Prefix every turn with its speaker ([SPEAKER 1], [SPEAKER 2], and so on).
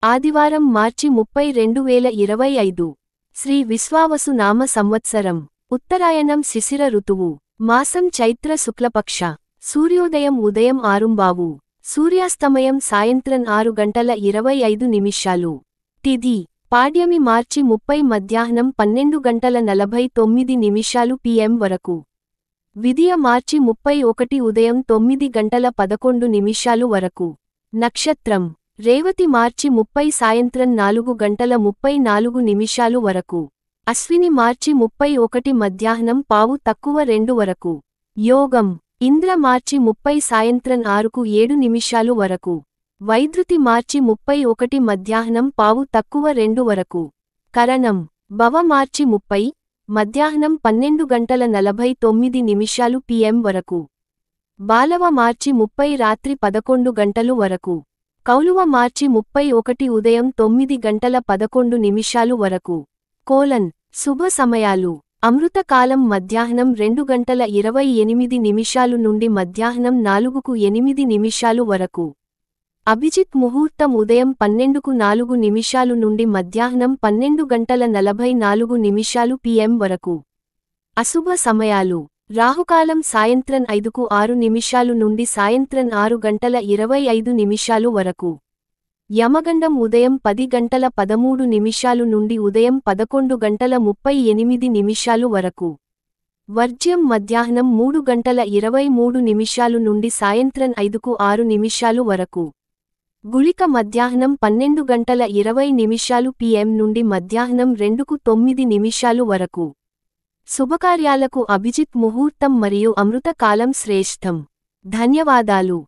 [SPEAKER 1] ఆదివారం మార్చి 30 2025 శ్రీ విశ్వావసు నామ సంవత్సరం ఉత్తరాయణం శిశిర ఋతువు మాసం చైత్ర శుక్లపక్ష సూర్యోదయం ఉదయం 6 సూర్యాస్తమయం సాయంత్రం 6:25 తిథి పాడ్యమి మార్చి 30 మధ్యాహ్నం 12:49 PM వరకు విదియ మార్చి 31 ఉదయం 9:11 వరకు నక్షత్రం రేవతి మార్చి 30 సాయంత్రం 4:34 వరకు అశ్విని మార్చి 31 మధ్యాహ్నం 1:02 వరకు యోగం ఇంద్ర మార్చి 30 సాయంత్రం 6:07 వరకు వైద్యుతి మార్చి 31 మధ్యాహ్నం 1:02 వరకు కరణం భవ మార్చి 30 మధ్యాహ్నం 12:49 PM వరకు బాలవ మార్చి 30 రాత్రి 11 వరకు కౌలువ మార్చి 31 ఉదయం 9:11 వరకు కోలన్ శుభ సమయాలు అమృతకాలం మధ్యాహ్నం 2:28 నుండి మధ్యాహ్నం 4:08 వరకు అభిజిత్ ముహూర్తం ఉదయం 12:04 నుండి మధ్యాహ్నం 12:44 PM వరకు అశుభ సమయాలు రాహుకాలం సాయంత్రం 5:06 నుండి సాయంత్రం 6:25 వరకు యమగండం ఉదయం 10:13 నుండి ఉదయం 11:38 వరకు వర్జ్యం మధ్యాహ్నం 3:23 నుండి సాయంత్రం 5:06 వరకు గుళిక మధ్యాహ్నం 12:20 PM నుండి మధ్యాహ్నం 2:09 వరకు శుభకార్యాలకు అభిజిత్ ముహూర్తం మరియు అమృత కాలం శ్రేష్టం ధన్యవాదాలు।